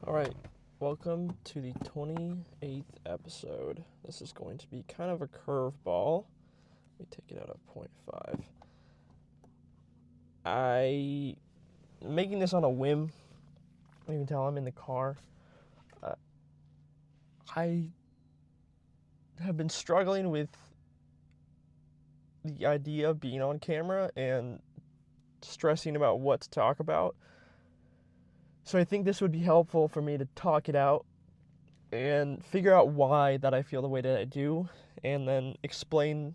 Alright, welcome to the 28th episode. This is going to be kind of a curveball. Let me take it out of 0.5. I'm making this on a whim. You can tell I'm in the car. I have been struggling with the idea of being on camera and stressing about what to talk about. So I think this would be helpful for me to talk it out and figure out why that I feel the way that I do, and then explain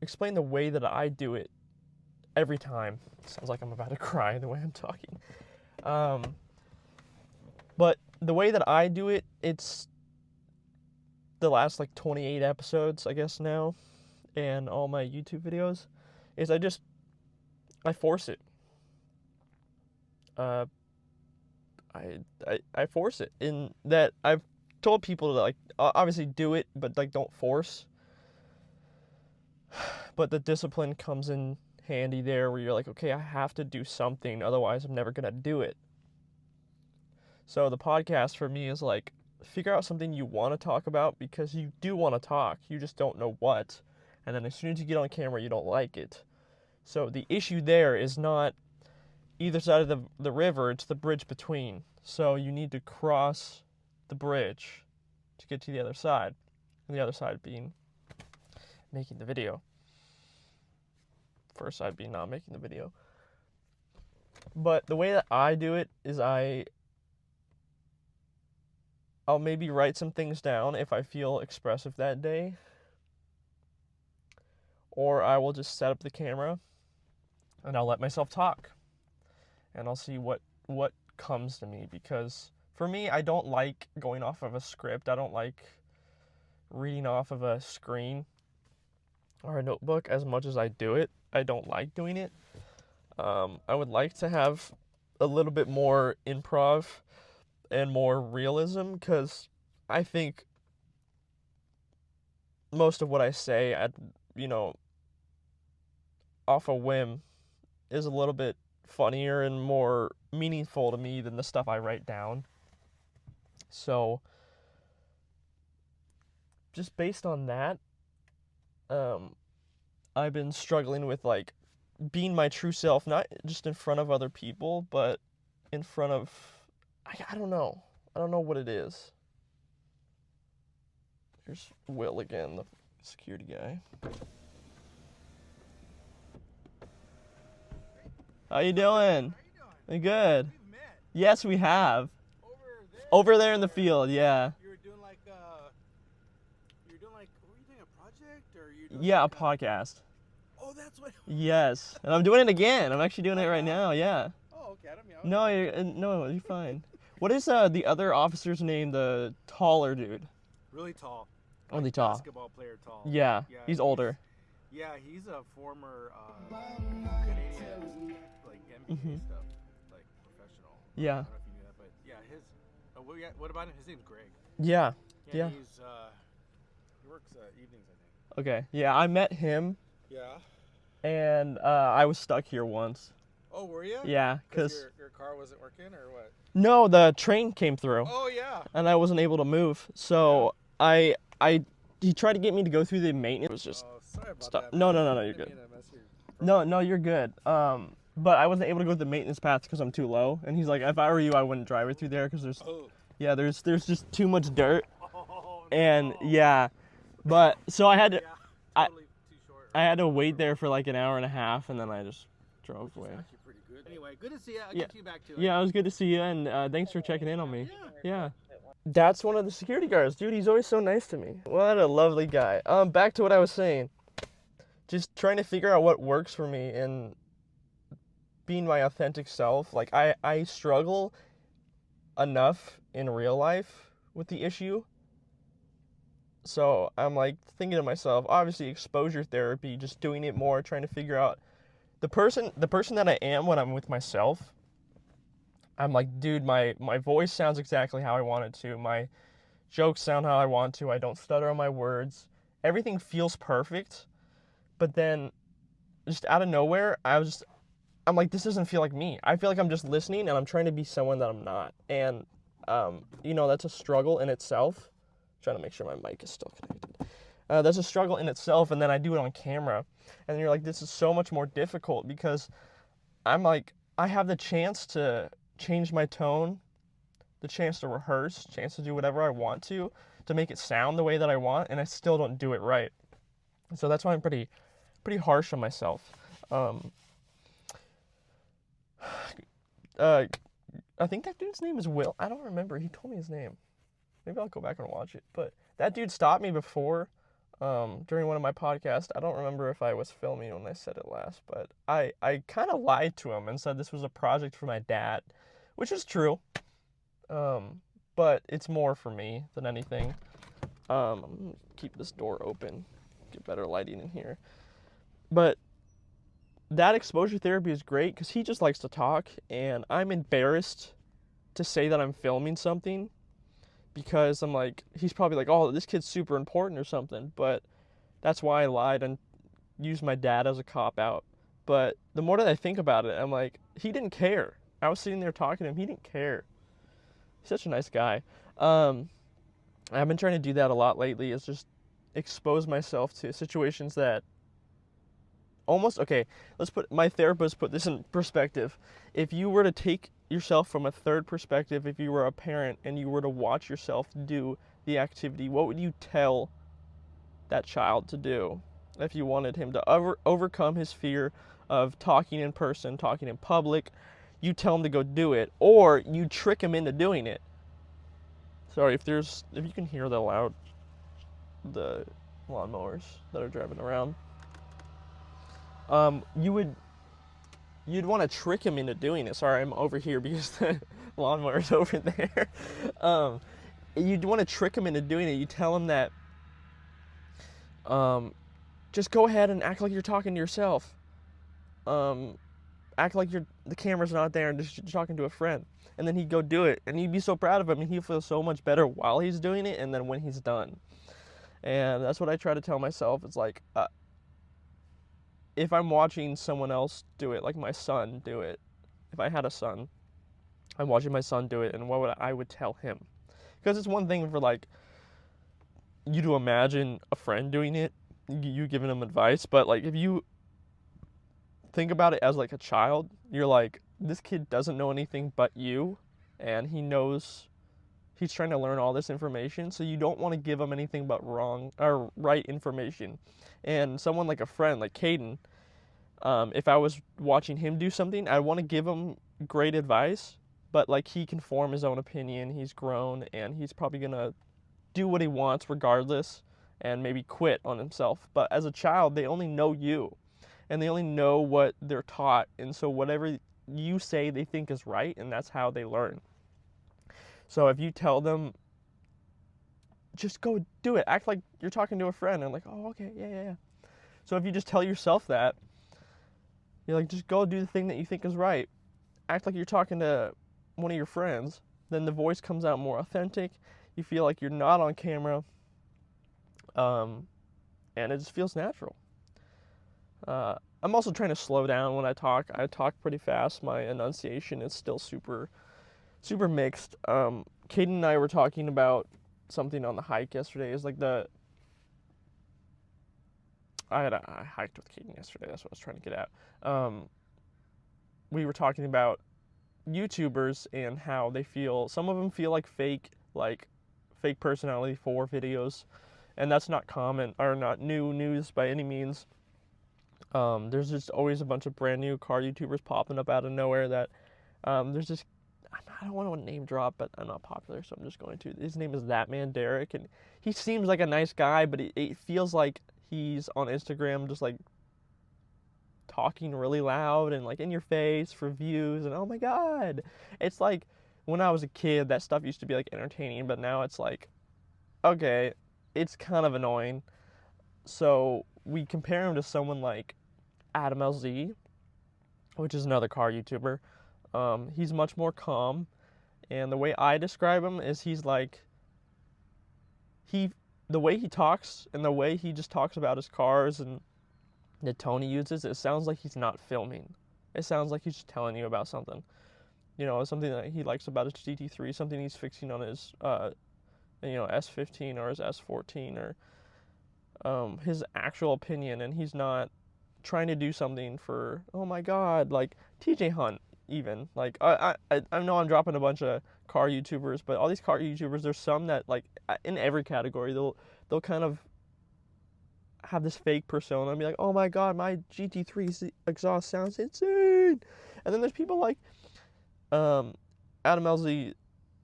the way that I do it every time. Sounds like I'm about to cry the way I'm talking. But the way that I do it, it's the last 28 episodes, I guess now, and all my YouTube videos, is I force it. I force it, in that I've told people to obviously do it, but don't force. But the discipline comes in handy there, where you're like, okay, I have to do something, otherwise I'm never gonna do it. So the podcast for me is figure out something you want to talk about, because you do want to talk, you just don't know what. And then as soon as you get on camera, you don't like it. So the issue there is not either side of the river, it's the bridge between. So you need to cross the bridge to get to the other side. And the other side being making the video. First side being not making the video. But the way that I do it is I'll maybe write some things down if I feel expressive that day. Or I will just set up the camera and I'll let myself talk. And I'll see what comes to me, because for me, I don't like going off of a script. I don't like reading off of a screen or a notebook as much as I do it. I don't like doing it. I would like to have a little bit more improv and more realism, because I think most of what I say off a whim is a little bit funnier and more meaningful to me than the stuff I write down. So just based on that, I've been struggling with being my true self, not just in front of other people, but in front of, I don't know what it is. Here's Will again, the security guy. How you doing? Good. We've met. Yes, we have. Over there? Over there in the field, yeah. You were doing what were you doing, a project, or you doing Yeah, a podcast. Oh, that's what. Yes, and I'm doing it again. I'm actually doing it right now. Yeah. Oh, okay. I don't mean. No, you're fine. What is the other officer's name? The taller dude. Really tall. Really tall. Basketball player tall. Yeah, he's older. Yeah, he's a former Canadian NBA stuff, professional. Yeah. I don't know if you knew that, but yeah, what about him? His name's Greg. Yeah. Yeah. He works evenings, I think. Okay. Yeah, I met him, Yeah. and I was stuck here once. Oh, were you? Yeah, because your car wasn't working, or what? no, the train came through. Oh yeah. And I wasn't able to move. So he tried to get me to go through the maintenance. It was just Sorry about stop. that. No, man. you're Didn't good. mean to mess your No, you're good. But I wasn't able to go to the maintenance path because I'm too low. And he's like, if I were you, I wouldn't drive it through there, because there's just too much dirt. Oh, And no. yeah, but so I had to Yeah, totally too short. I had to wait there for an hour and a half, and then I just drove away. It's actually pretty good. Anyway, good to see you. I'll Yeah. get you back to it. Yeah, it was good to see you, and thanks for checking in on me. Yeah. That's one of the security guards, dude. He's always so nice to me. What a lovely guy. Back to what I was saying. Just trying to figure out what works for me and being my authentic self. I struggle enough in real life with the issue. So I'm thinking to myself, obviously exposure therapy, just doing it more, trying to figure out the person that I am when I'm with myself. I'm dude, my voice sounds exactly how I want it to. My jokes sound how I want to. I don't stutter on my words. Everything feels perfect. But then, just out of nowhere, I'm like, this doesn't feel like me. I feel like I'm just listening and I'm trying to be someone that I'm not. And, that's a struggle in itself. Trying to make sure my mic is still connected. That's a struggle in itself, and then I do it on camera. And you're like, this is so much more difficult because I'm like, I have the chance to change my tone, the chance to rehearse, chance to do whatever I want to make it sound the way that I want, and I still don't do it right. So that's why I'm pretty harsh on myself. I think that dude's name is Will. I don't remember. He told me his name. Maybe I'll go back and watch it. But that dude stopped me before during one of my podcasts. I don't remember if I was filming when I said it last, but I kind of lied to him and said this was a project for my dad, which is true. But it's more for me than anything. I'm gonna keep this door open, get better lighting in here. But that exposure therapy is great because he just likes to talk, and I'm embarrassed to say that I'm filming something because I'm like, he's probably like, oh, this kid's super important or something, but that's why I lied and used my dad as a cop-out. But the more that I think about it, I'm like, he didn't care. I was sitting there talking to him, he didn't care. He's such a nice guy. I've been trying to do that a lot lately, is just expose myself to situations that my therapist put this in perspective. If you were to take yourself from a third perspective, if you were a parent and you were to watch yourself do the activity, what would you tell that child to do if you wanted him to overcome his fear of talking in person, talking in public? You tell him to go do it, or you trick him into doing it. Sorry if you can hear the lawnmowers that are driving around. You'd want to trick him into doing it. Sorry, I'm over here because the lawnmower's over there. You'd want to trick him into doing it. You tell him that, just go ahead and act like you're talking to yourself. Act like the camera's not there and just talking to a friend. And then he'd go do it, and you'd be so proud of him, and he'd feel so much better while he's doing it and then when he's done. And that's what I try to tell myself. It's like, if I'm watching someone else do it, like my son do it, if I had a son, I'm watching my son do it, and what I would tell him. Because it's one thing for like you to imagine a friend doing it, you giving him advice, but like if you think about it as like a child, you're like, this kid doesn't know anything but you, and he's trying to learn all this information, so you don't want to give him anything but wrong or right information. And someone like a friend, like Caden, if I was watching him do something, I want to give him great advice, but like he can form his own opinion. He's grown, and he's probably gonna do what he wants regardless, and maybe quit on himself. But as a child, they only know you, and they only know what they're taught, and so whatever you say they think is right, and that's how they learn. So if you tell them, just go do it, act like you're talking to a friend, and like, oh, okay, yeah. So if you just tell yourself that, you're like, just go do the thing that you think is right, act like you're talking to one of your friends, then the voice comes out more authentic, you feel like you're not on camera, and it just feels natural. I'm also trying to slow down when I talk. I talk pretty fast. My enunciation is still super mixed. Caden and I were talking about something on the hike yesterday. It's like I hiked with Caden yesterday. That's what I was trying to get at. We were talking about YouTubers and how they feel. Some of them feel like fake personality for videos, and that's not common or not new news by any means. There's just always a bunch of brand new car YouTubers popping up out of nowhere that there's just, I don't want to name drop, but I'm not popular, so I'm just going to. His name is That Man Derek, and he seems like a nice guy, but it feels like he's on Instagram just like talking really loud and like in your face for views, and oh my god. It's like when I was a kid, that stuff used to be like entertaining, but now it's like, okay, it's kind of annoying. So we compare him to someone like Adam LZ, which is another car YouTuber. He's much more calm, and the way I describe him is he's like, the way he talks and the way he just talks about his cars and the tone he uses, it sounds like he's not filming. It sounds like he's just telling you about something. You know, something that he likes about his GT3, something he's fixing on his, S15 or his S14, or his actual opinion, and he's not trying to do something for, oh my God, like TJ Hunt even. Like, I know I'm dropping a bunch of car YouTubers, but all these car YouTubers, there's some that, like, in every category, they'll kind of have this fake persona and be like, oh my God, my GT3's exhaust sounds insane. And then there's people like Adam Elzy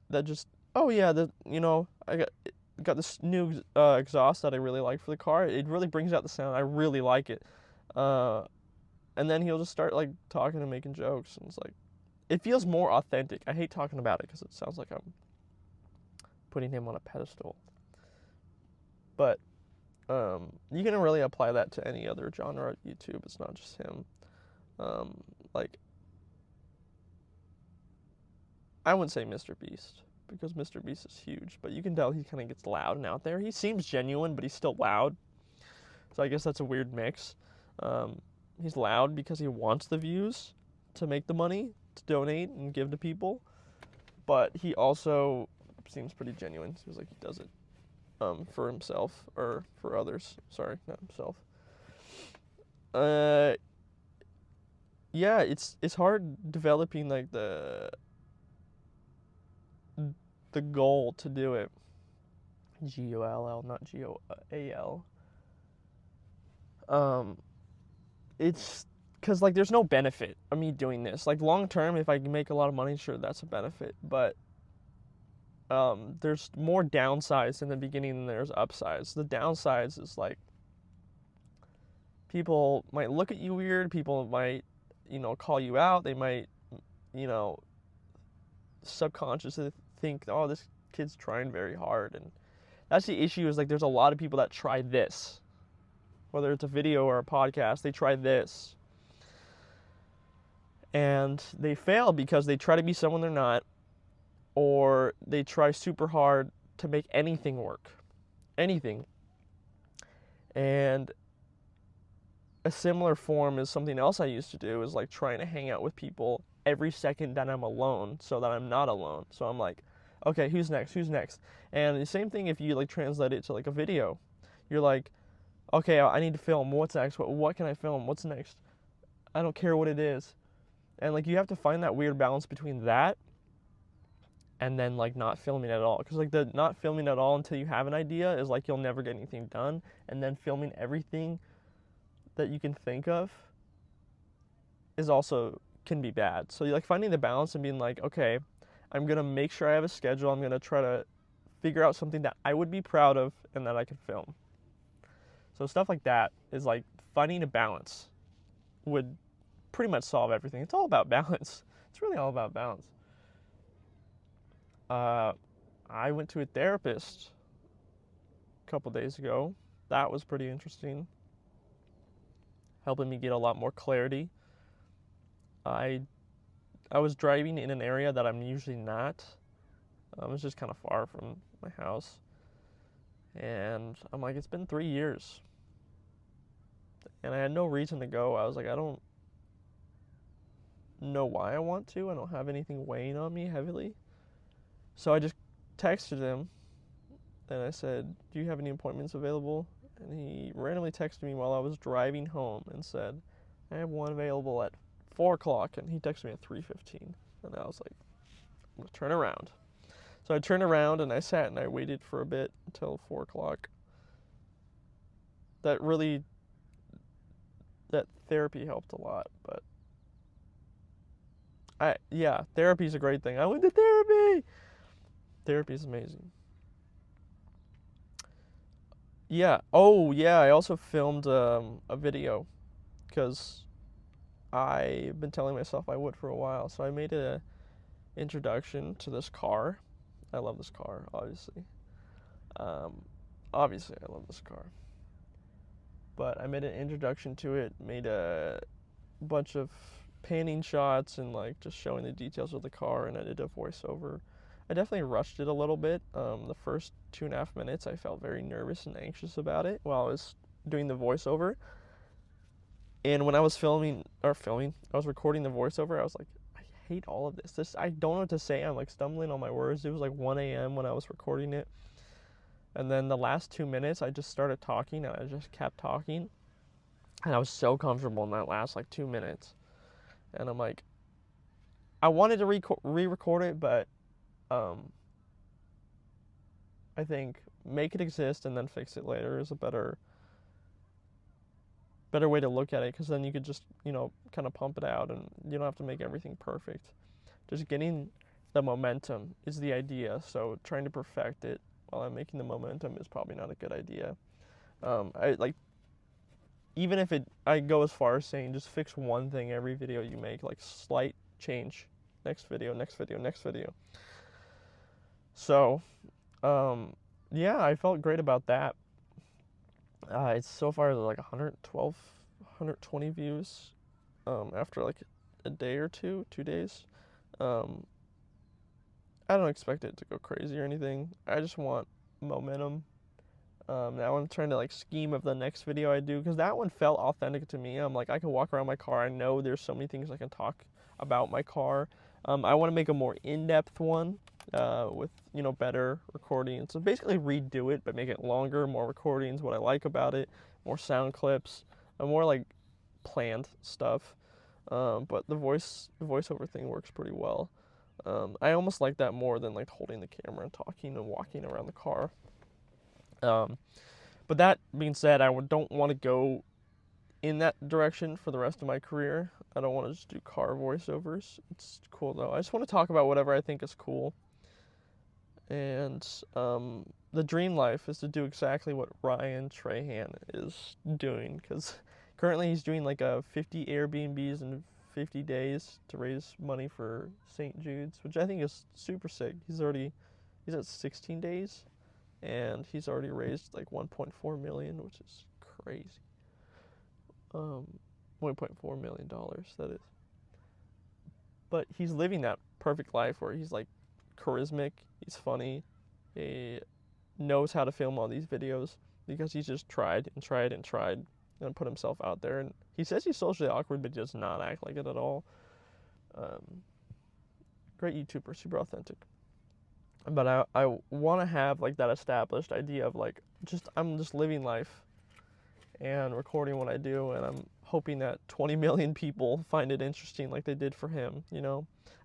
that just, oh yeah, I got this new exhaust that I really like for the car. It really brings out the sound. I really like it. And then he'll just start like talking and making jokes, and it's like, it feels more authentic. I hate talking about it because it sounds like I'm putting him on a pedestal. But you can really apply that to any other genre of YouTube. It's not just him. Like, I wouldn't say Mr. Beast, because Mr. Beast is huge, but you can tell he kind of gets loud and out there. He seems genuine, but he's still loud. So I guess that's a weird mix. He's loud because he wants the views to make the money to donate and give to people, but he also seems pretty genuine. Seems like he does it for himself, or for others. Sorry, not himself. Yeah, it's hard developing like the goal to do it. GOLL, not GOAL. It's because like there's no benefit of me doing this. Like long term, if I can make a lot of money, sure, that's a benefit. But there's more downsides in the beginning than there's upsides. The downsides is like people might look at you weird. People might, call you out. They might, subconsciously think, oh, this kid's trying very hard. And that's the issue, is like there's a lot of people that try this. Whether it's a video or a podcast, they try this. And they fail because they try to be someone they're not, or they try super hard to make anything work. Anything. And a similar form is something else I used to do, is like trying to hang out with people every second that I'm alone so that I'm not alone. So I'm like, okay, who's next? And the same thing if you like translate it to like a video. You're like, okay, I need to film. What's next? What can I film? What's next? I don't care what it is. And like you have to find that weird balance between that and then like not filming at all. Because like the not filming at all until you have an idea is like you'll never get anything done. And then filming everything that you can think of is also can be bad. So like finding the balance and being like, okay, I'm going to make sure I have a schedule. I'm going to try to figure out something that I would be proud of and that I can film. So stuff like that is like finding a balance would pretty much solve everything. It's all about balance. It's really all about balance. I went to a therapist a couple days ago. That was pretty interesting. Helping me get a lot more clarity. I was driving in an area that I'm usually not. It's just kind of far from my house. And I'm like, it's been 3 years. And I had no reason to go. I was like, I don't know why I want to. I don't have anything weighing on me heavily. So I just texted him and I said, do you have any appointments available? And he randomly texted me while I was driving home and said, I have one available at 4 o'clock. And he texted me at 3:15. And I was like, I'm going to turn around. So I turned around and I sat and I waited for a bit until 4 o'clock. That therapy helped a lot, but therapy's a great thing. I went to therapy. Therapy's amazing. Yeah. Oh, yeah. I also filmed a video because I've been telling myself I would for a while. So I made an introduction to this car. I love this car, obviously. Obviously, I love this car. But I made an introduction to it, made a bunch of panning shots and like just showing the details of the car, and I did a voiceover. I definitely rushed it a little bit. The first 2.5 minutes, I felt very nervous and anxious about it while I was doing the voiceover. And when I was I was recording the voiceover, I was like, I hate all of this. I don't know what to say. I'm like stumbling on my words. It was like 1 a.m. when I was recording it. And then the last 2 minutes, I just started talking and I just kept talking. And I was so comfortable in that last like 2 minutes. And I'm like, I wanted to re-record it, but I think make it exist and then fix it later is a better way to look at it, because then you could just, kind of pump it out and you don't have to make everything perfect. Just getting the momentum is the idea. So trying to perfect it while I'm making the momentum is probably not a good idea. Even if I go as far as saying just fix one thing every video you make, like slight change. Next video, next video, next video. So, yeah, I felt great about that. It's so far like 112, 120 views after like a day or 2 days. I don't expect it to go crazy or anything. I just want momentum. Now I'm trying to like scheme of the next video I do, because that one felt authentic to me. I'm like, I can walk around my car. I know there's so many things I can talk about my car. I want to make a more in-depth one with better recordings. So basically redo it, but make it longer, more recordings, what I like about it, more sound clips, more like planned stuff. But the voiceover thing works pretty well. I almost like that more than like holding the camera and talking and walking around the car. But that being said, I don't want to go in that direction for the rest of my career. I don't want to just do car voiceovers. It's cool though. I just want to talk about whatever I think is cool. And the dream life is to do exactly what Ryan Trahan is doing, because currently he's doing like 50 Airbnbs in 50 days to raise money for St. Jude's, which I think is super sick. He's at 16 days. And he's already raised like 1.4 million, which is crazy. $1.4 million, that is. But he's living that perfect life where he's like charismatic, he's funny, he knows how to film all these videos because he's just tried and put himself out there. And he says he's socially awkward, but he does not act like it at all. Great YouTuber, super authentic. But I want to have like that established idea of like I'm just living life and recording what I do, and I'm hoping that 20 million people find it interesting like they did for him.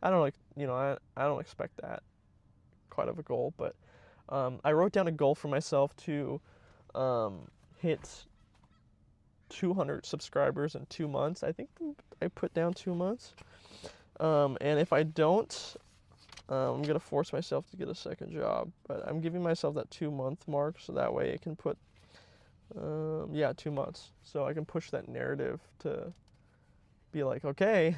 I don't expect that quite of a goal, but I wrote down a goal for myself to hit 200 subscribers in 2 months. I think I put down 2 months, and if I don't, I'm going to force myself to get a second job, but I'm giving myself that 2-month mark so that way it can put, 2 months. So I can push that narrative to be like, okay,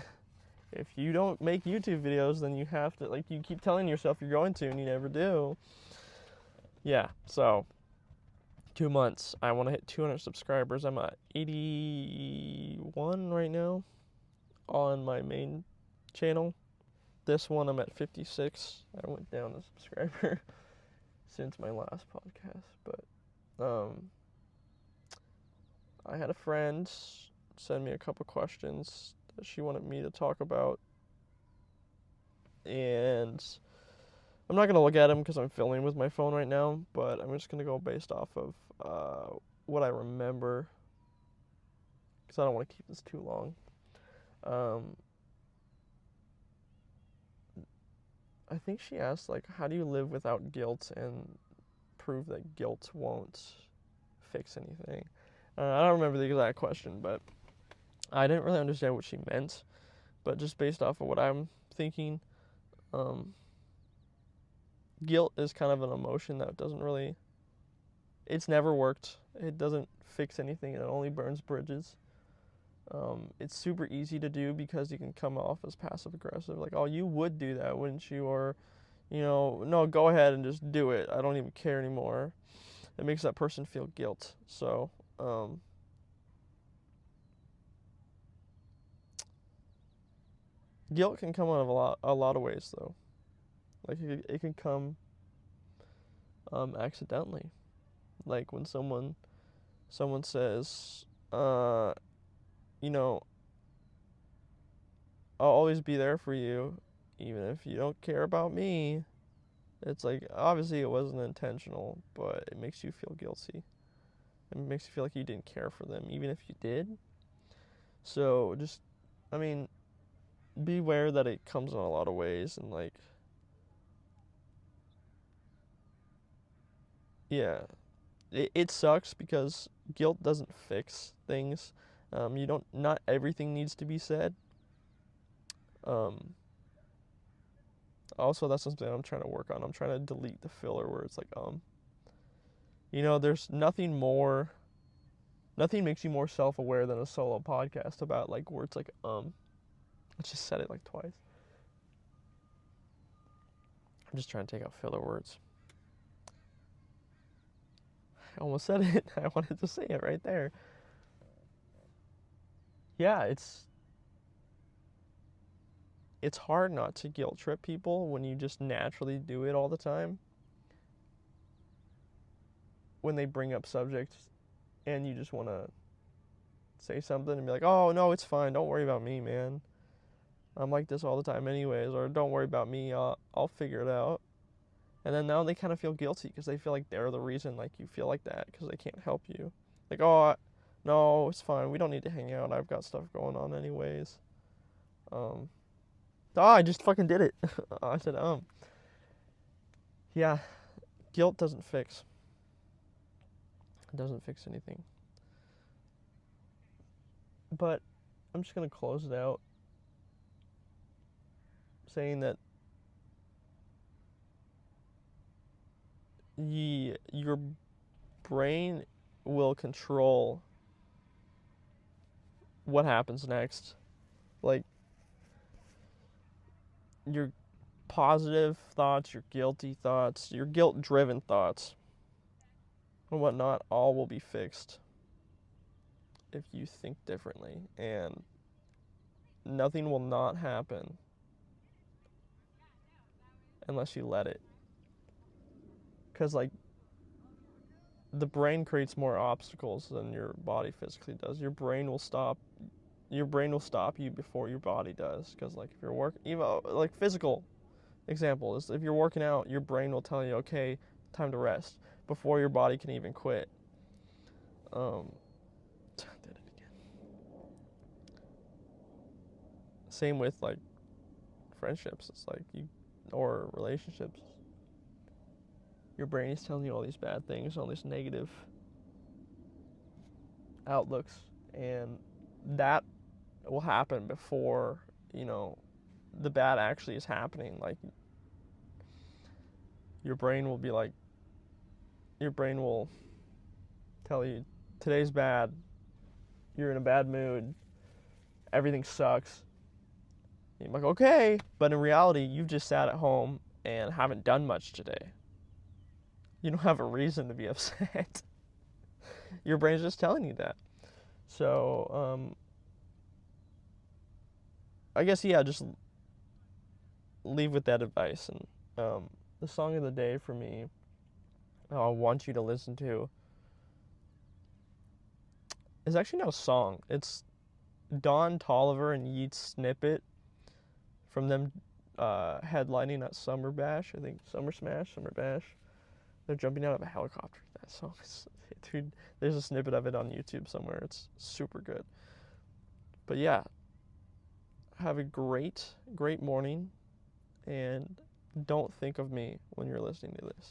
if you don't make YouTube videos, then you have to, like, you keep telling yourself you're going to and you never do. Yeah, so 2 months. I want to hit 200 subscribers. I'm at 81 right now on my main channel. This one I'm at 56. I went down a subscriber since my last podcast, but I had a friend send me a couple questions that she wanted me to talk about, and I'm not gonna look at them because I'm filming with my phone right now, but I'm just gonna go based off of what I remember, because I don't want to keep this too long. I think she asked, like, how do you live without guilt and prove that guilt won't fix anything? I don't remember the exact question, but I didn't really understand what she meant. But just based off of what I'm thinking, guilt is kind of an emotion that it's never worked. It doesn't fix anything. It only burns bridges. It's super easy to do because you can come off as passive aggressive, like, oh, you would do that, wouldn't you? Or, no, go ahead and just do it. I don't even care anymore. It makes that person feel guilt. So, guilt can come out of a lot of ways, though. Like, it can come you know, I'll always be there for you, even if you don't care about me. It's like, obviously it wasn't intentional, but it makes you feel guilty. It makes you feel like you didn't care for them, even if you did. So just, I mean, beware that it comes in a lot of ways, and like, yeah, it sucks because guilt doesn't fix things. Not everything needs to be said. Um, Also, that's something I'm trying to work on. I'm trying to delete the filler where it's like, there's nothing makes you more self-aware than a solo podcast about like where it's like, I just said it like twice. I'm just trying to take out filler words. I almost said it. I wanted to say it right there. Yeah, it's hard not to guilt trip people when you just naturally do it all the time. When they bring up subjects and you just want to say something and be like, "Oh, no, it's fine. Don't worry about me, man. I'm like this all the time anyways," or "Don't worry about me. I'll figure it out." And then now they kind of feel guilty because they feel like they're the reason like you feel like that because they can't help you. Like, "Oh, no, it's fine. We don't need to hang out. I've got stuff going on anyways." Um, I just fucking did it. I said, Yeah, guilt doesn't fix. It doesn't fix anything. But I'm just going to close it out saying that your brain will control what happens next. Like, your positive thoughts, your guilty thoughts, your guilt-driven thoughts, and whatnot, all will be fixed if you think differently. And nothing will not happen unless you let it. Because, like, the brain creates more obstacles than your body physically does. Your brain will stop you before your body does. Because, like, if you're even like physical example is if you're working out, your brain will tell you, okay, time to rest before your body can even quit. Did it again. Same with like friendships. It's like or relationships. Your brain is telling you all these bad things, all these negative outlooks, and that will happen before the bad actually is happening. Like, your brain will tell you today's bad, you're in a bad mood, everything sucks. You're like, okay, but in reality you've just sat at home and haven't done much today. You don't have a reason to be upset. Your brain's just telling you that. So I guess, yeah, just leave with that advice. And the song of the day for me, I want you to listen to, is actually not a song. It's Don Toliver and Yeats Snippet from them headlining at Summer Bash, I think. Summer Bash. They're jumping out of a helicopter. That song is, dude, there's a snippet of it on YouTube somewhere. It's super good. But yeah, have a great morning, and don't think of me when you're listening to this.